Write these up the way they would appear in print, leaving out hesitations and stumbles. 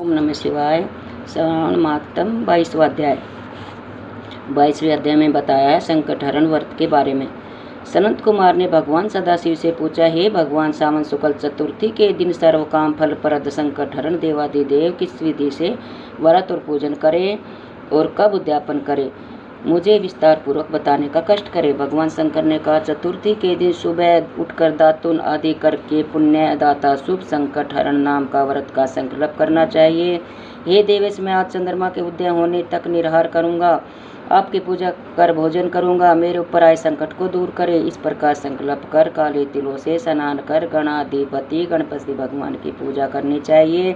ओम नमः शिवाय। श्रावण मातम 22वां अध्याय। 22वें अध्याय में बताया है संकट हरण व्रत के बारे में। सनत कुमार ने भगवान सदाशिव से पूछा, हे भगवान, सावन शुक्ल चतुर्थी के दिन सर्व काम फल प्रद संकट हरण देवादिदेव किस विधि से व्रत और पूजन करे और कब उद्यापन करे, मुझे विस्तार पूर्वक बताने का कष्ट करे। भगवान शंकर ने कहा, चतुर्थी के दिन सुबह उठकर दातुन आदि करके पुण्य दाता शुभ संकट हरण नाम का व्रत का संकल्प करना चाहिए। हे देवेश, मैं आज चंद्रमा के उदय होने तक निराहार करूंगा, आपकी पूजा कर भोजन करूंगा, मेरे ऊपर आए संकट को दूर करे। इस प्रकार संकल्प कर काले तिलों से स्नान कर गणाधिपति गणपति भगवान की पूजा करनी चाहिए।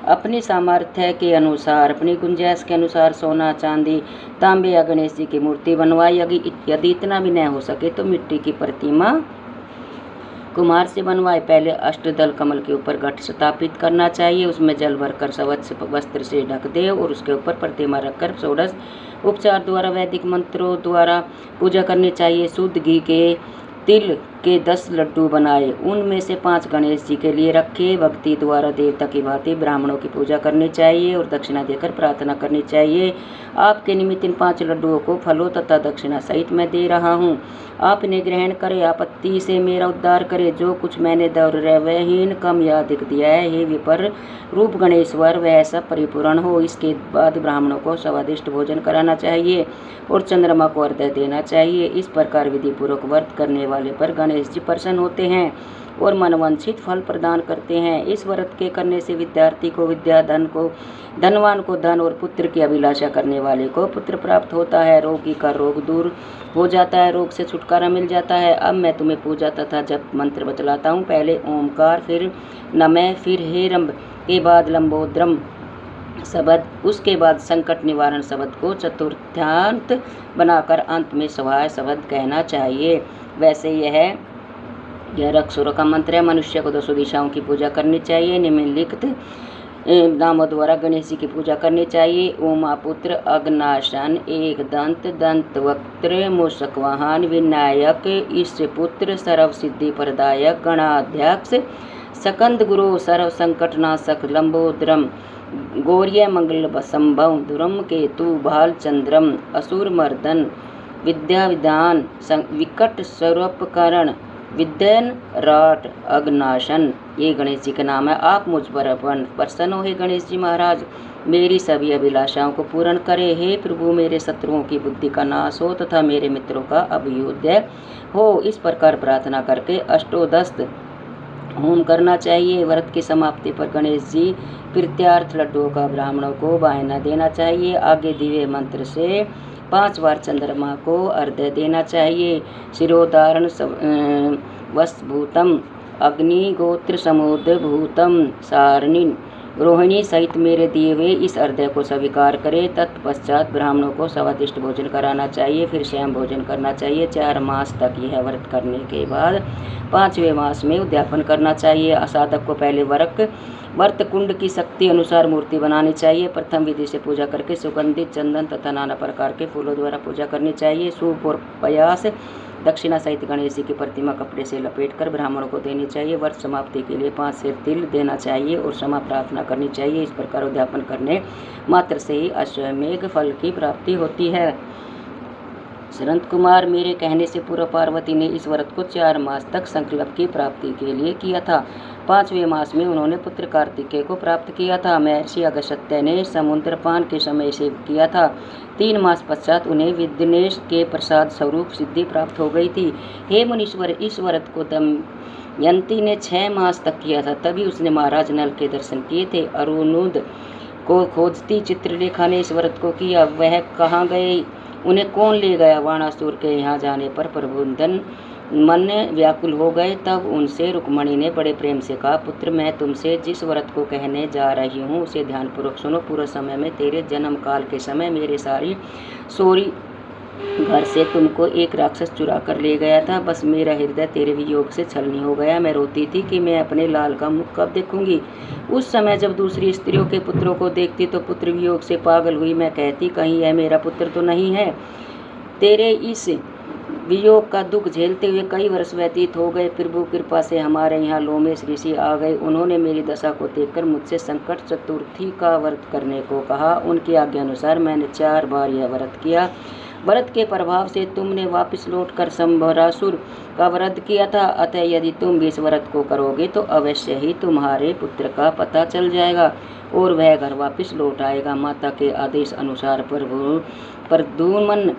अपनी सामर्थ्य के अनुसार, अपनी गुंजाइश के अनुसार सोना चांदी तांबे या गणेश जी की मूर्ति बनवाई। यदि इतना भी न हो सके तो मिट्टी की प्रतिमा कुम्हार से बनवाए। पहले अष्टदल कमल के ऊपर घट स्थापित करना चाहिए, उसमें जल भरकर स्वच्छ वस्त्र से ढक दे और उसके ऊपर प्रतिमा रखकर षोडश उपचार द्वारा वैदिक मंत्रों द्वारा पूजा करनी चाहिए। शुद्ध घी के तिल के 10 लड्डू बनाए, उनमें से 5 गणेश जी के लिए रखे। भक्ति द्वारा देवता की भांति ब्राह्मणों की पूजा करनी चाहिए और दक्षिणा देकर प्रार्थना करनी चाहिए। आपके निमित्त इन 5 लड्डुओं को फलों तथा दक्षिणा सहित मैं दे रहा हूँ, आप इन्हें ग्रहण करें, आपत्ति से मेरा उद्धार करें। जो कुछ मैंने द्रव्यहीन कम या अधिक दिया है, हे विपर रूप गणेश्वर, वह सब परिपूर्ण हो। इसके बाद ब्राह्मणों को स्वादिष्ट भोजन कराना चाहिए और चंद्रमा को अर्घ्य देना चाहिए। इस प्रकार विधि पूर्वक व्रत करने वाले पर गणेश जी प्रसन्न होते हैं और मनवांछित फल प्रदान करते हैं। इस व्रत के करने से विद्यार्थी को विद्या, धनवान को धन और पुत्र की अभिलाषा करने वाले को पुत्र प्राप्त होता है। रोगी का रोग दूर हो जाता है, रोग से छुटकारा मिल जाता है। अब मैं तुम्हें पूजा तथा जप मंत्र बतलाता हूँ। पहले ओमकार, फिर नमः, फिर हे रंभ के बाद लंबोद्रम शब्द, उसके बाद संकट निवारण शब्द को चतुर्थ्यांत बनाकर अंत में स्वाहा शब्द कहना चाहिए। वैसे यह रक्षोर का मंत्र है। मनुष्य को 200 दिशाओं की पूजा करनी चाहिए। निम्नलिखित नामों द्वारा गणेश जी की पूजा करनी चाहिए। उमापुत्र, अग्नाशन, एक दंत, दंतवक्त्र, मूषक वाहन, विनायक, ईशपुत्र, सर्व सिद्धि प्रदायक, गणाध्यक्ष, सकंद गुरु, सर्व संकटनाशक, लंबोद्रम, गौर्य मंगल संभव, धुरम केतु, भालचंद्रम, असुर मर्दन, विद्या विधान, विकट स्वरूपकरण, विद्यन राट, अग्नाशन, ये गणेश जी के नाम है। आप मुझ पर प्रसन्न हो हे गणेश जी महाराज, मेरी सभी अभिलाषाओं को पूर्ण करे। हे प्रभु, मेरे शत्रुओं की बुद्धि का नाश हो तथा मेरे मित्रों का अभ्युदय हो। इस प्रकार प्रार्थना करके अष्टोदस्त होम करना चाहिए। व्रत की समाप्ति पर गणेश जी प्रीत्यार्थ लड्डुओं का ब्राह्मणों को वायना देना चाहिए। आगे दिव्य मंत्र से 5 बार चंद्रमा को अर्घ्य देना चाहिए। शिरोधारण वसभूतम, अग्नि गोत्र समुद्र भूतम, सारणी रोहिणी सहित मेरे दिए हुए इस अर्घ्य को स्वीकार करे। तत्पश्चात ब्राह्मणों को स्वादिष्ट भोजन कराना चाहिए, फिर स्वयं भोजन करना चाहिए। 4 मास तक यह व्रत करने के बाद 5वें मास में उद्यापन करना चाहिए। साधक को पहले व्रत कुंड की शक्ति अनुसार मूर्ति बनानी चाहिए। प्रथम विधि से पूजा करके सुगंधित चंदन तथा नाना प्रकार के फूलों द्वारा पूजा करनी चाहिए। सूप और पयास दक्षिणा सहित गणेश जी की प्रतिमा कपड़े से लपेटकर ब्राह्मणों को देनी चाहिए। व्रत समाप्ति के लिए 5 से तिल देना चाहिए और क्षमा प्रार्थना करनी चाहिए। इस प्रकार उद्यापन करने मात्र से ही अश्वमेघ फल की प्राप्ति होती है। सनत कुमार, मेरे कहने से पूर्व पार्वती ने इस व्रत को 4 मास तक संकल्प की प्राप्ति के लिए किया था। 5वें मास में उन्होंने पुत्र कार्तिकेय को प्राप्त किया था। महर्षि अगस्त्य ने समुद्र पान के समय से किया था। 3 मास पश्चात उन्हें विघ्नेश के प्रसाद स्वरूप सिद्धि प्राप्त हो गई थी। हे मुनीश्वर, इस व्रत को दमयंती ने 6 मास तक किया था, तभी उसने महाराज नल के दर्शन किए थे। अरुणुद को खोजती चित्रलेखा ने इस व्रत को किया। वह कहाँ गए, उन्हें कौन ले गया? वाणासुर के यहाँ जाने पर प्रबुद्धन मन व्याकुल हो गए। तब उनसे रुक्मणी ने बड़े प्रेम से कहा, पुत्र, मैं तुमसे जिस व्रत को कहने जा रही हूँ उसे ध्यानपूर्वक सुनो। पूर्व समय में तेरे जन्म काल के समय मेरे सारी सोरी घर से तुमको एक राक्षस चुरा कर ले गया था। बस मेरा हृदय तेरे वियोग से छलनी हो गया। मैं रोती थी कि मैं अपने लाल का मुख कब देखूंगी। उस समय जब दूसरी स्त्रियों के पुत्रों को देखती तो पुत्र वियोग से पागल हुई। मैं कहती, कहीं यह मेरा पुत्र तो नहीं है। तेरे इस वियोग का दुख झेलते हुए कई वर्ष व्यतीत हो गए। प्रभु कृपा से हमारे यहाँ लोमेश ऋषि आ गए। उन्होंने मेरी दशा को देखकर मुझसे संकट चतुर्थी का व्रत करने को कहा। उनकी आज्ञा अनुसार मैंने 4 बार यह व्रत किया। व्रत के प्रभाव से तुमने वापस लौटकर संभरासुर का वध किया था, अतः यदि तुम भी इस व्रत को करोगे तो अवश्य ही तुम्हारे पुत्र का पता चल जाएगा और वह घर वापस लौट आएगा। माता के आदेश अनुसार प्रद्युम्न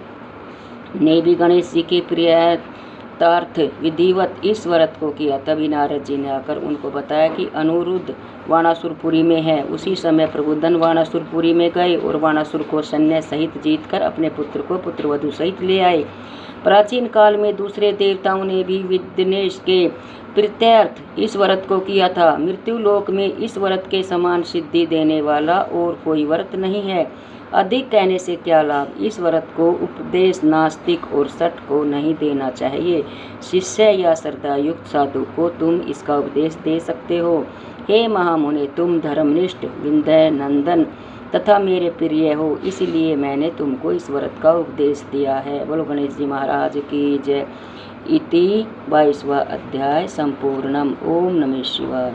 ने भी गणेश जी के प्रियतार्थ विधिवत इस व्रत को किया। तभी नारद जी ने आकर उनको बताया कि अनुरुद्ध वाणासुरपुरी में है। उसी समय प्रबुद्धन वाणासुरपुरी में गए और वाणासुर को सैन्य सहित जीतकर अपने पुत्र को पुत्रवधु सहित ले आए। प्राचीन काल में दूसरे देवताओं ने भी विघ्नेश के प्रीत्यर्थ इस व्रत को किया था। मृत्यु लोक में इस व्रत के समान सिद्धि देने वाला और कोई व्रत नहीं है। अधिक कहने से क्या लाभ। इस व्रत को उपदेश नास्तिक और सठ को नहीं देना चाहिए। शिष्य या श्रद्धायुक्त साधु को तुम इसका उपदेश दे सकते हो। हे महामुने, तुम धर्मनिष्ठ विंध्य नंदन तथा मेरे प्रिय हो, इसलिए मैंने तुमको इस व्रत का उपदेश दिया है। बोलो गणेश जी महाराज की जय। इति 22वां अध्याय संपूर्णम। ओम नमः शिवाय।